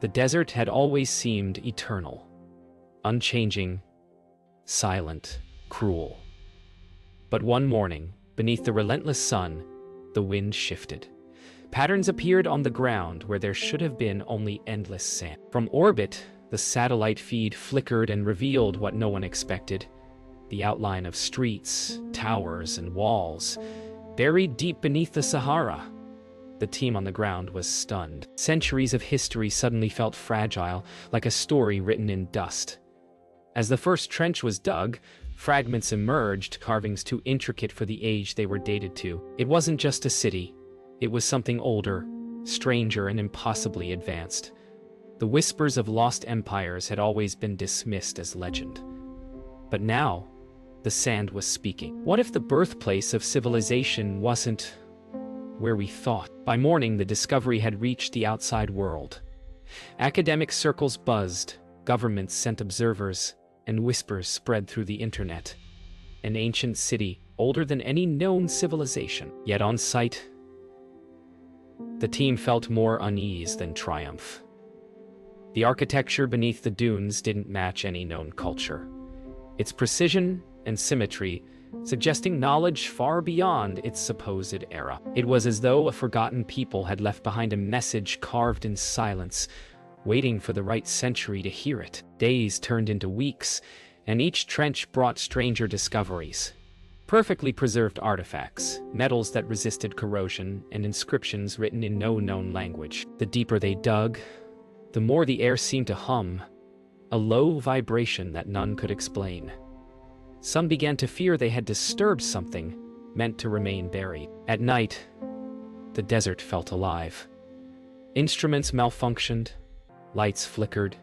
The desert had always seemed eternal, unchanging, silent, cruel. But one morning, beneath the relentless sun, the wind shifted. Patterns appeared on the ground where there should have been only endless sand. From orbit, the satellite feed flickered and revealed what no one expected: the outline of streets, towers, and walls, buried deep beneath the Sahara. The team on the ground was stunned. Centuries of history suddenly felt fragile, like a story written in dust. As the first trench was dug, fragments emerged, carvings too intricate for the age they were dated to. It wasn't just a city. It was something older, stranger, and impossibly advanced. The whispers of lost empires had always been dismissed as legend. But now, the sand was speaking. What if the birthplace of civilization wasn't where we thought? By morning, the discovery had reached the outside world. Academic circles buzzed, governments sent observers, and whispers spread through the internet. An ancient city, older than any known civilization. Yet on site, the team felt more unease than triumph. The architecture beneath the dunes didn't match any known culture. Its precision and symmetry suggesting knowledge far beyond its supposed era. It was as though a forgotten people had left behind a message carved in silence, waiting for the right century to hear it. Days turned into weeks, and each trench brought stranger discoveries. Perfectly preserved artifacts, metals that resisted corrosion, and inscriptions written in no known language. The deeper they dug, the more the air seemed to hum, a low vibration that none could explain. Some began to fear they had disturbed something meant to remain buried. At night, the desert felt alive. Instruments malfunctioned, lights flickered,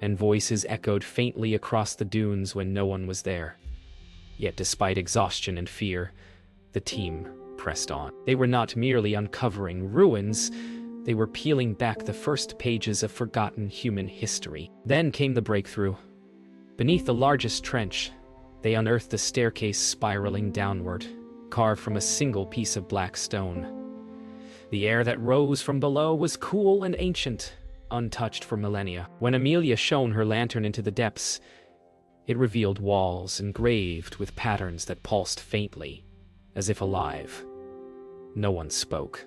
and voices echoed faintly across the dunes when no one was there. Yet despite exhaustion and fear, the team pressed on. They were not merely uncovering ruins, they were peeling back the first pages of forgotten human history. Then came the breakthrough. Beneath the largest trench, they unearthed a staircase spiraling downward, carved from a single piece of black stone. The air that rose from below was cool and ancient, untouched for millennia. When Amelia shone her lantern into the depths, it revealed walls engraved with patterns that pulsed faintly, as if alive. No one spoke.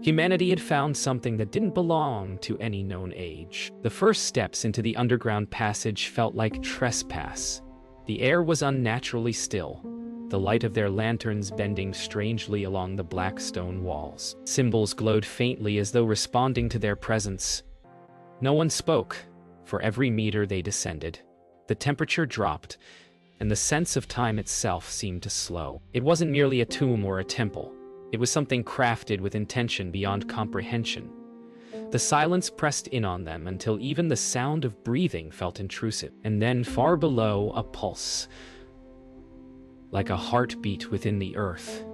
Humanity had found something that didn't belong to any known age. The first steps into the underground passage felt like trespass. The air was unnaturally still, the light of their lanterns bending strangely along the black stone walls. Symbols glowed faintly as though responding to their presence. No one spoke. For every meter they descended, the temperature dropped, and the sense of time itself seemed to slow. It wasn't merely a tomb or a temple. It was something crafted with intention beyond comprehension. The silence pressed in on them until even the sound of breathing felt intrusive. And then, far below, a pulse, like a heartbeat within the earth,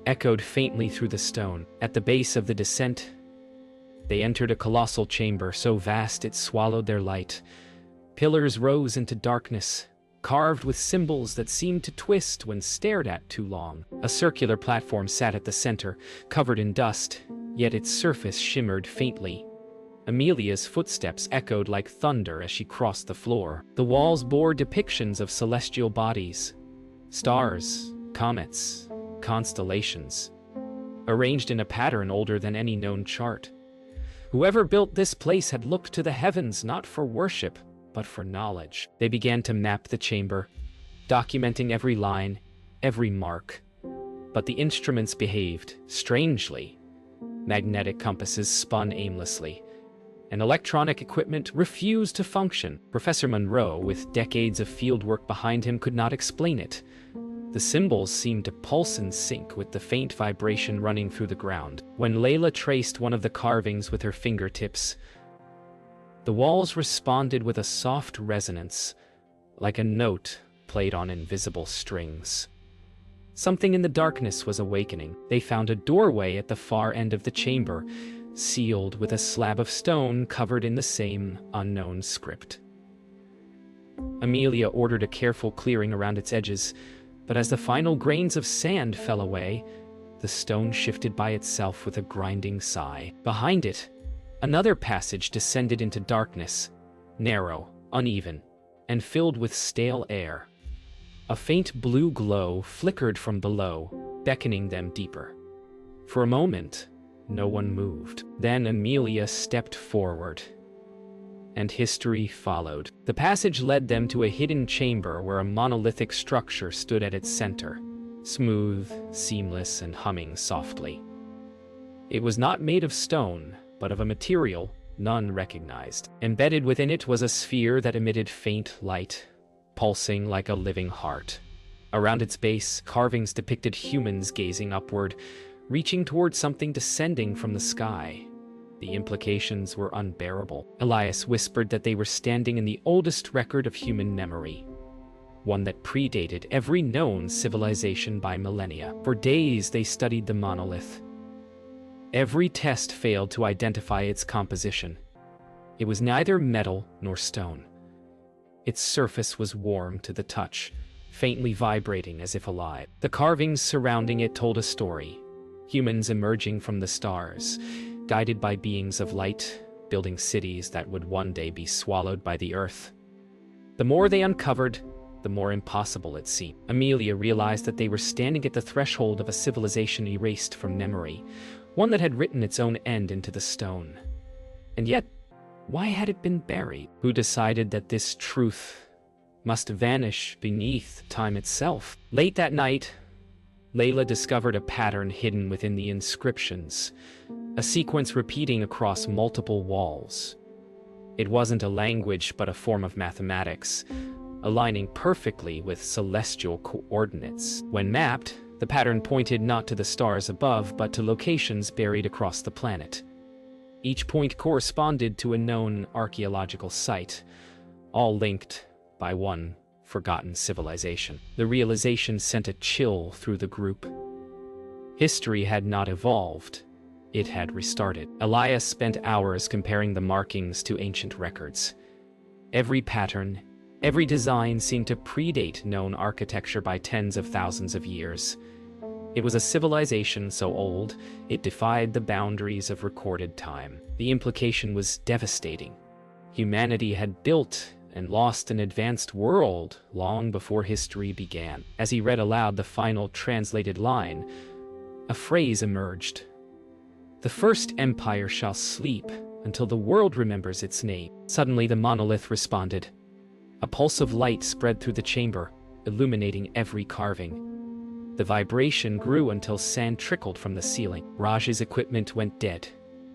echoed faintly through the stone. At the base of the descent, they entered a colossal chamber so vast it swallowed their light. Pillars rose into darkness, carved with symbols that seemed to twist when stared at too long. A circular platform sat at the center, covered in dust, yet its surface shimmered faintly. Amelia's footsteps echoed like thunder as she crossed the floor. The walls bore depictions of celestial bodies, stars, comets, constellations, arranged in a pattern older than any known chart. Whoever built this place had looked to the heavens not for worship, but for knowledge. They began to map the chamber, documenting every line, every mark. But the instruments behaved strangely. Magnetic compasses spun aimlessly, and electronic equipment refused to function. Professor Monroe, with decades of fieldwork behind him, could not explain it. The symbols seemed to pulse in sync with the faint vibration running through the ground. When Layla traced one of the carvings with her fingertips, the walls responded with a soft resonance, like a note played on invisible strings. Something in the darkness was awakening. They found a doorway at the far end of the chamber, sealed with a slab of stone covered in the same unknown script. Amelia ordered a careful clearing around its edges, but as the final grains of sand fell away, the stone shifted by itself with a grinding sigh. Behind it, Another passage descended into darkness, narrow, uneven, and filled with stale air. A faint blue glow flickered from below, beckoning them deeper. For a moment, no one moved. Then Amelia stepped forward, and history followed. The passage led them to a hidden chamber where a monolithic structure stood at its center, smooth, seamless, and humming softly. It was not made of stone, but of a material none recognized. Embedded within it was a sphere that emitted faint light, pulsing like a living heart. Around its base, carvings depicted humans gazing upward, reaching toward something descending from the sky. The implications were unbearable. Elias whispered that they were standing in the oldest record of human memory, one that predated every known civilization by millennia. For days they studied the monolith. Every test failed to identify its composition. It was neither metal nor stone. Its surface was warm to the touch, faintly vibrating as if alive. The carvings surrounding it told a story. Humans emerging from the stars, guided by beings of light, building cities that would one day be swallowed by the earth. The more they uncovered, the more impossible it seemed. Amelia realized that they were standing at the threshold of a civilization erased from memory, one that had written its own end into the stone. And yet, why had it been buried? Who decided that this truth must vanish beneath time itself? Late that night, Layla discovered a pattern hidden within the inscriptions, a sequence repeating across multiple walls. It wasn't a language but a form of mathematics, aligning perfectly with celestial coordinates. When mapped, the pattern pointed not to the stars above but to locations buried across the planet. Each point corresponded to a known archaeological site, all linked by one forgotten civilization. The realization sent a chill through the group. History had not evolved, it had restarted. Elias spent hours comparing the markings to ancient records. Every pattern, every design seemed to predate known architecture by tens of thousands of years. It was a civilization so old, it defied the boundaries of recorded time. The implication was devastating. Humanity had built and lost an advanced world long before history began. As he read aloud the final translated line, a phrase emerged. "The first empire shall sleep until the world remembers its name." Suddenly the monolith responded. A pulse of light spread through the chamber, illuminating every carving. The vibration grew until sand trickled from the ceiling. Raj's equipment went dead,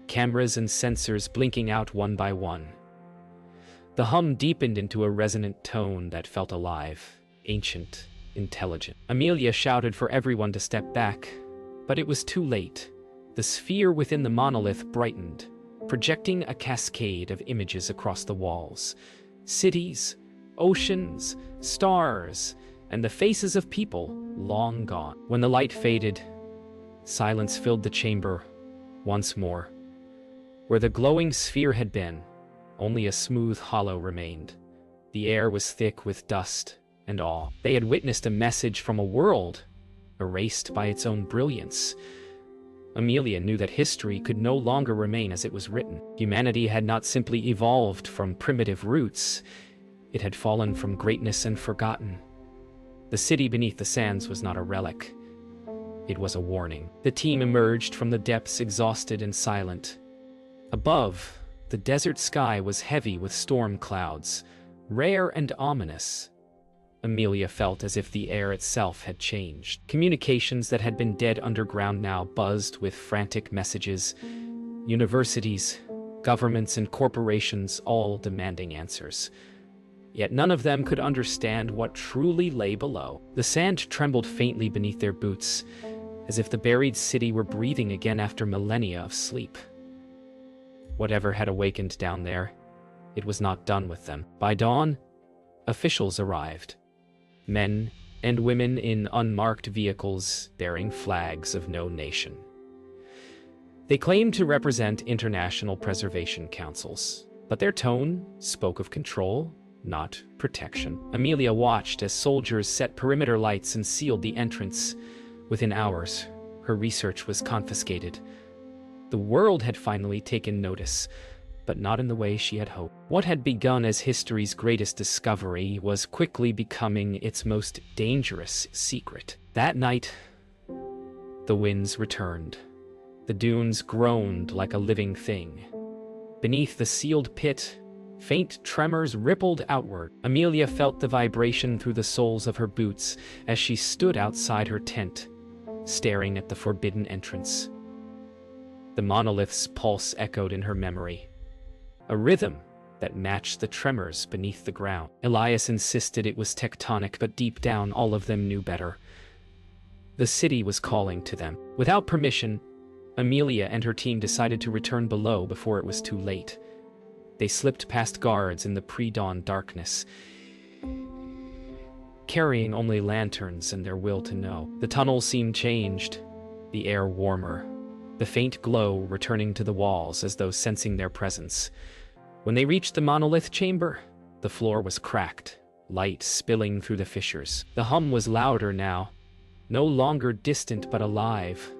cameras and sensors blinking out one by one. The hum deepened into a resonant tone that felt alive, ancient, intelligent. Amelia shouted for everyone to step back, but it was too late. The sphere within the monolith brightened, projecting a cascade of images across the walls. Cities, oceans, stars, and the faces of people long gone. When the light faded, silence filled the chamber once more. Where the glowing sphere had been, only a smooth hollow remained. The air was thick with dust and awe. They had witnessed a message from a world erased by its own brilliance. Amelia knew that history could no longer remain as it was written. Humanity had not simply evolved from primitive roots, it had fallen from greatness and forgotten. The city beneath the sands was not a relic. It was a warning. The team emerged from the depths exhausted and silent. Above, the desert sky was heavy with storm clouds, rare and ominous. Amelia felt as if the air itself had changed. Communications that had been dead underground now buzzed with frantic messages. Universities, governments, and corporations all demanding answers. Yet none of them could understand what truly lay below. The sand trembled faintly beneath their boots, as if the buried city were breathing again after millennia of sleep. Whatever had awakened down there, it was not done with them. By dawn, officials arrived. Men and women in unmarked vehicles bearing flags of no nation. They claimed to represent international preservation councils, but their tone spoke of control, not protection. Amelia watched as soldiers set perimeter lights and sealed the entrance. Within hours, her research was confiscated. The world had finally taken notice, but not in the way she had hoped. What had begun as history's greatest discovery was quickly becoming its most dangerous secret. That night, the winds returned. The dunes groaned like a living thing. Beneath the sealed pit, faint tremors rippled outward. Amelia felt the vibration through the soles of her boots as she stood outside her tent, staring at the forbidden entrance. The monolith's pulse echoed in her memory, a rhythm that matched the tremors beneath the ground. Elias insisted it was tectonic, but deep down all of them knew better. The city was calling to them. Without permission, Amelia and her team decided to return below before it was too late. They slipped past guards in the pre-dawn darkness, carrying only lanterns and their will to know. The tunnel seemed changed, the air warmer, the faint glow returning to the walls as though sensing their presence. When they reached the monolith chamber, the floor was cracked, light spilling through the fissures. The hum was louder now, no longer distant but alive,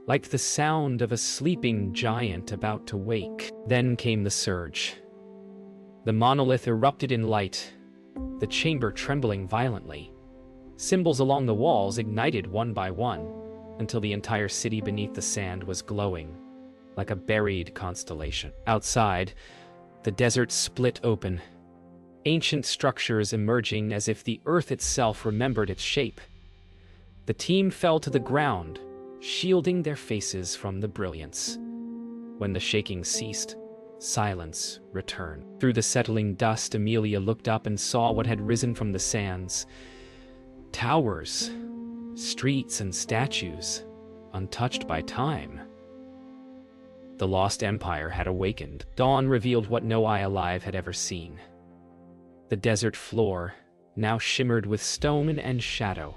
like the sound of a sleeping giant about to wake. Then came the surge. The monolith erupted in light, the chamber trembling violently. Symbols along the walls ignited one by one, until the entire city beneath the sand was glowing, like a buried constellation. Outside, the desert split open, ancient structures emerging as if the earth itself remembered its shape. The team fell to the ground, shielding their faces from the brilliance. When the shaking ceased, silence returned. Through the settling dust, Amelia looked up and saw what had risen from the sands. Towers, streets, and statues, untouched by time. The lost empire had awakened. Dawn revealed what no eye alive had ever seen. The desert floor now shimmered with stone and shadow.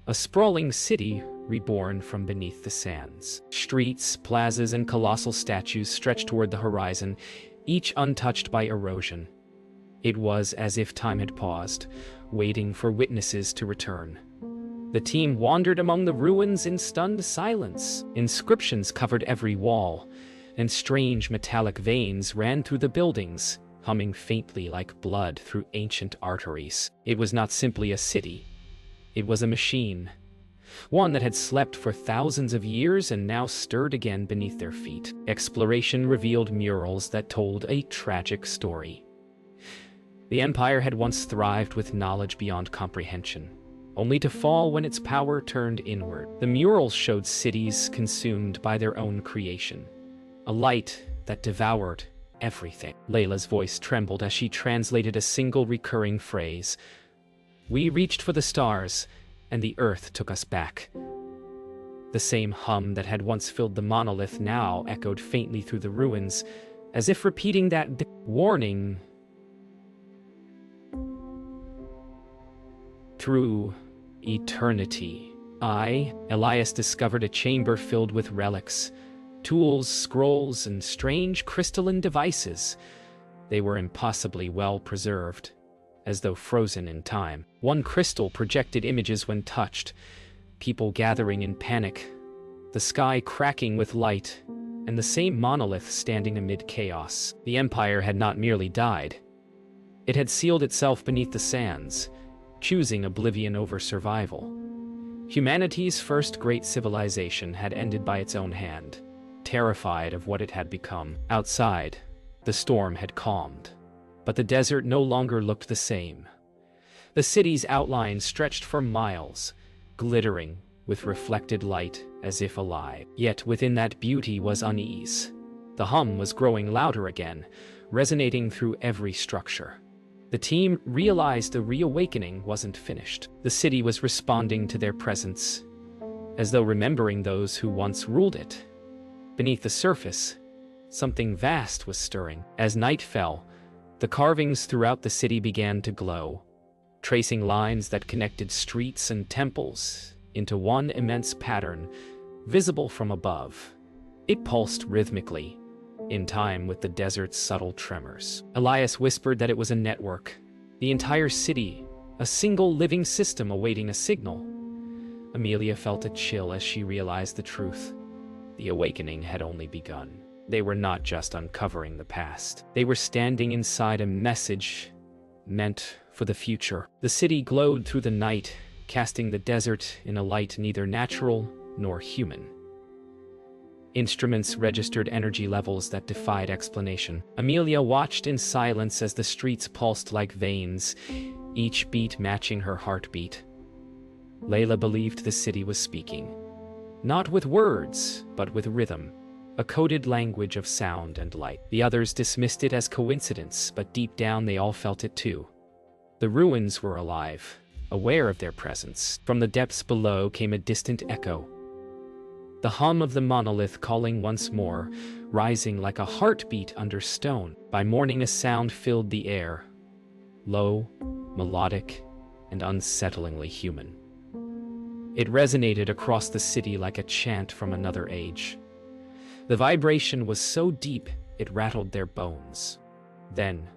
A sprawling city reborn from beneath the sands. Streets, plazas, and colossal statues stretched toward the horizon, each untouched by erosion. It was as if time had paused, waiting for witnesses to return. The team wandered among the ruins in stunned silence. Inscriptions covered every wall, and strange metallic veins ran through the buildings, humming faintly like blood through ancient arteries. It was not simply a city. It was a machine, one that had slept for thousands of years and now stirred again beneath their feet. Exploration revealed murals that told a tragic story. The empire had once thrived with knowledge beyond comprehension, only to fall when its power turned inward. The murals showed cities consumed by their own creation, a light that devoured everything. Layla's voice trembled as she translated a single recurring phrase. "We reached for the stars, and the earth took us back." The same hum that had once filled the monolith now echoed faintly through the ruins, as if repeating that warning. Through eternity, Elias discovered a chamber filled with relics, tools, scrolls, and strange crystalline devices. They were impossibly well preserved, as though frozen in time. One crystal projected images when touched, people gathering in panic, the sky cracking with light, and the same monolith standing amid chaos. The empire had not merely died. It had sealed itself beneath the sands, choosing oblivion over survival. Humanity's first great civilization had ended by its own hand, terrified of what it had become. Outside, the storm had calmed, but the desert no longer looked the same. The city's outline stretched for miles, glittering with reflected light as if alive. Yet within that beauty was unease. The hum was growing louder again, resonating through every structure. The team realized the reawakening wasn't finished. The city was responding to their presence, as though remembering those who once ruled it. Beneath the surface, something vast was stirring. As night fell, the carvings throughout the city began to glow, tracing lines that connected streets and temples into one immense pattern, visible from above. It pulsed rhythmically, in time with the desert's subtle tremors. Elias whispered that it was a network, the entire city, a single living system awaiting a signal. Amelia felt a chill as she realized the truth. The awakening had only begun. They were not just uncovering the past. They were standing inside a message meant for the future. The city glowed through the night, casting the desert in a light neither natural nor human. Instruments registered energy levels that defied explanation. Amelia watched in silence as the streets pulsed like veins, each beat matching her heartbeat. Layla believed the city was speaking. Not with words, but with rhythm, a coded language of sound and light. The others dismissed it as coincidence, but deep down they all felt it too. The ruins were alive, aware of their presence. From the depths below came a distant echo. The hum of the monolith calling once more, rising like a heartbeat under stone. By morning a sound filled the air, low, melodic, and unsettlingly human. It resonated across the city like a chant from another age. The vibration was so deep it rattled their bones. Then,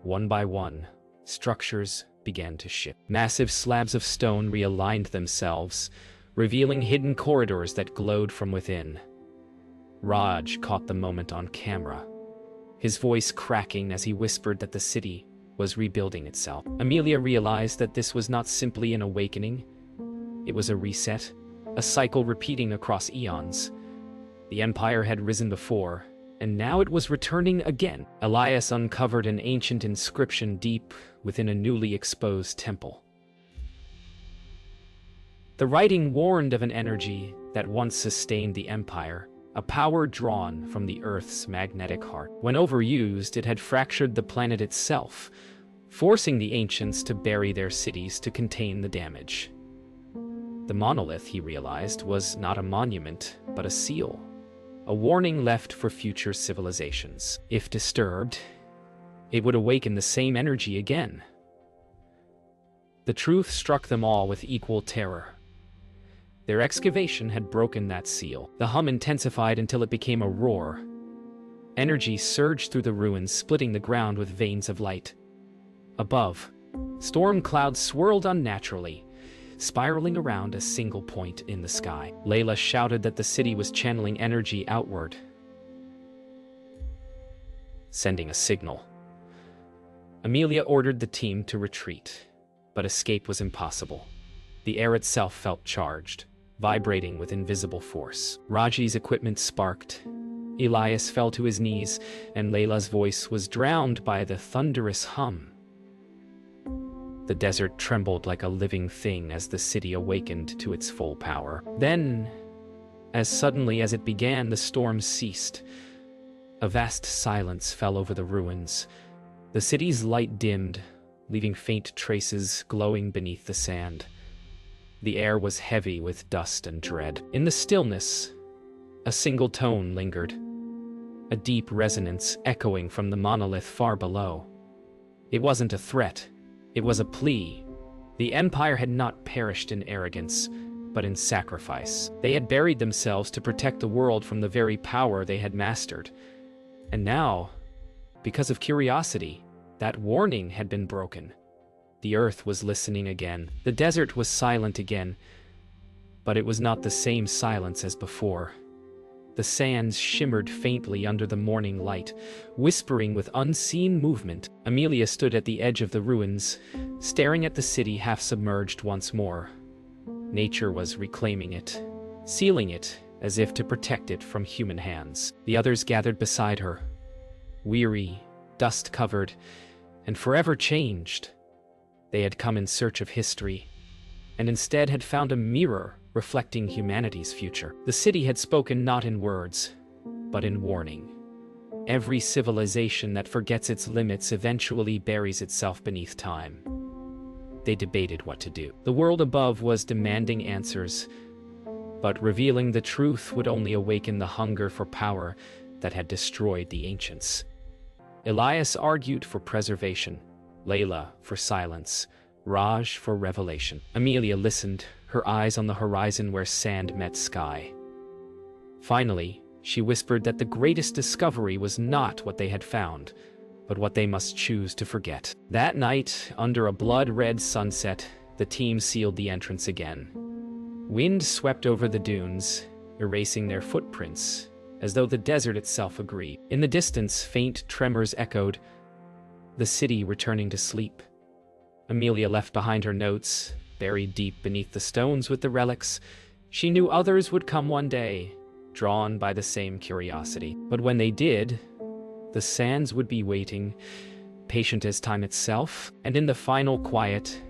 one by one, structures began to shift. Massive slabs of stone realigned themselves, revealing hidden corridors that glowed from within. Raj caught the moment on camera, his voice cracking as he whispered that the city was rebuilding itself. Amelia realized that this was not simply an awakening. It was a reset, a cycle repeating across eons. The empire had risen before, and now it was returning again. Elias uncovered an ancient inscription deep within a newly exposed temple. The writing warned of an energy that once sustained the empire, a power drawn from the Earth's magnetic heart. When overused, it had fractured the planet itself, forcing the ancients to bury their cities to contain the damage. The monolith, he realized, was not a monument, but a seal. A warning left for future civilizations. If disturbed, it would awaken the same energy again. The truth struck them all with equal terror. Their excavation had broken that seal. The hum intensified until it became a roar. Energy surged through the ruins, splitting the ground with veins of light. Above, storm clouds swirled unnaturally, spiraling around a single point in the sky. Layla shouted that the city was channeling energy outward, sending a signal. Amelia ordered the team to retreat, but escape was impossible. The air itself felt charged, vibrating with invisible force. Raji's equipment sparked. Elias fell to his knees, and Layla's voice was drowned by the thunderous hum. The desert trembled like a living thing as the city awakened to its full power. Then, as suddenly as it began, the storm ceased. A vast silence fell over the ruins. The city's light dimmed, leaving faint traces glowing beneath the sand. The air was heavy with dust and dread. In the stillness, a single tone lingered, a deep resonance echoing from the monolith far below. It wasn't a threat. It was a plea. The empire had not perished in arrogance, but in sacrifice. They had buried themselves to protect the world from the very power they had mastered. And now, because of curiosity, that warning had been broken. The earth was listening again. The desert was silent again, but it was not the same silence as before. The sands shimmered faintly under the morning light, whispering with unseen movement. Amelia stood at the edge of the ruins, staring at the city half submerged once more. Nature was reclaiming it, sealing it as if to protect it from human hands. The others gathered beside her, weary, dust-covered, and forever changed. They had come in search of history, and instead had found a mirror reflecting humanity's future. The city had spoken not in words, but in warning. Every civilization that forgets its limits eventually buries itself beneath time. They debated what to do. The world above was demanding answers, but revealing the truth would only awaken the hunger for power that had destroyed the ancients. Elias argued for preservation, Layla for silence, Raj for revelation. Amelia listened, her eyes on the horizon where sand met sky. Finally, she whispered that the greatest discovery was not what they had found, but what they must choose to forget. That night, under a blood-red sunset, the team sealed the entrance again. Wind swept over the dunes, erasing their footprints, as though the desert itself agreed. In the distance, faint tremors echoed, the city returning to sleep. Amelia left behind her notes, buried deep beneath the stones with the relics. She knew others would come one day, drawn by the same curiosity. But when they did, the sands would be waiting, patient as time itself, and in the final quiet,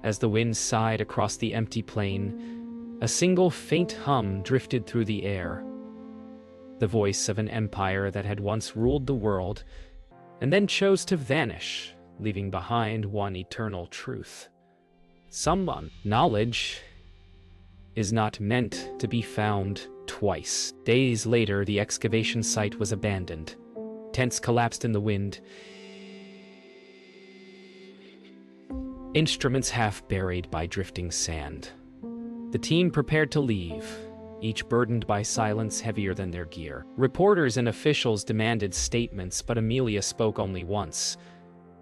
as the wind sighed across the empty plain, a single faint hum drifted through the air. The voice of an empire that had once ruled the world, and then chose to vanish, leaving behind one eternal truth. Knowledge is not meant to be found twice. Days later, the excavation site was abandoned. Tents collapsed in the wind. Instruments half buried by drifting sand. The team prepared to leave, each burdened by silence heavier than their gear. Reporters and officials demanded statements, but Amelia spoke only once.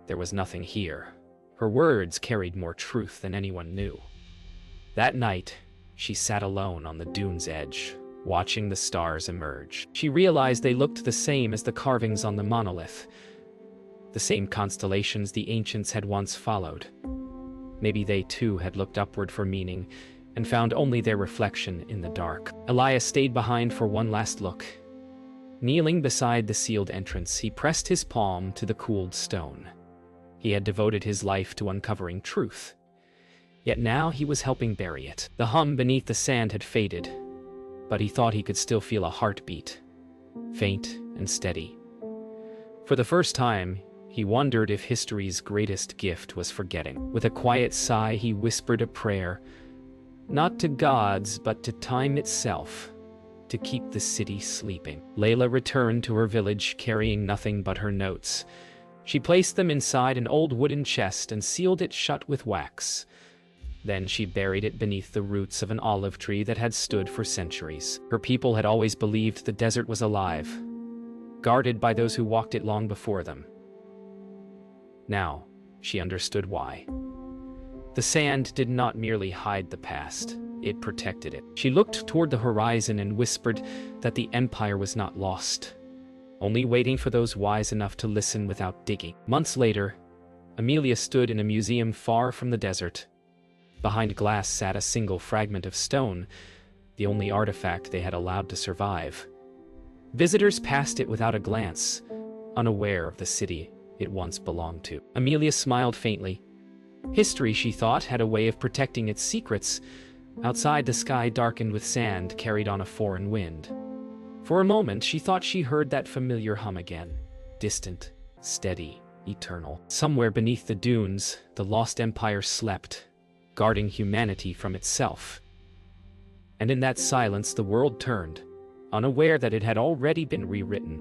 There was nothing here. Her words carried more truth than anyone knew. That night, she sat alone on the dune's edge, watching the stars emerge. She realized they looked the same as the carvings on the monolith, the same constellations the ancients had once followed. Maybe they too had looked upward for meaning, and found only their reflection in the dark. Elias stayed behind for one last look. Kneeling beside the sealed entrance, he pressed his palm to the cooled stone. He had devoted his life to uncovering truth. Yet now he was helping bury it. The hum beneath the sand had faded, but he thought he could still feel a heartbeat, faint and steady. For the first time, he wondered if history's greatest gift was forgetting. With a quiet sigh, he whispered a prayer, not to gods, but to time itself, to keep the city sleeping. Layla returned to her village carrying nothing but her notes. She placed them inside an old wooden chest and sealed it shut with wax. Then she buried it beneath the roots of an olive tree that had stood for centuries. Her people had always believed the desert was alive, guarded by those who walked it long before them. Now, she understood why. The sand did not merely hide the past, it protected it. She looked toward the horizon and whispered that the empire was not lost, only waiting for those wise enough to listen without digging. Months later, Amelia stood in a museum far from the desert. Behind glass sat a single fragment of stone, the only artifact they had allowed to survive. Visitors passed it without a glance, unaware of the city it once belonged to. Amelia smiled faintly. History, she thought, had a way of protecting its secrets. Outside, the sky darkened with sand carried on a foreign wind. For a moment, she thought she heard that familiar hum again, distant, steady, eternal. Somewhere beneath the dunes, the lost empire slept, guarding humanity from itself. And in that silence, the world turned, unaware that it had already been rewritten.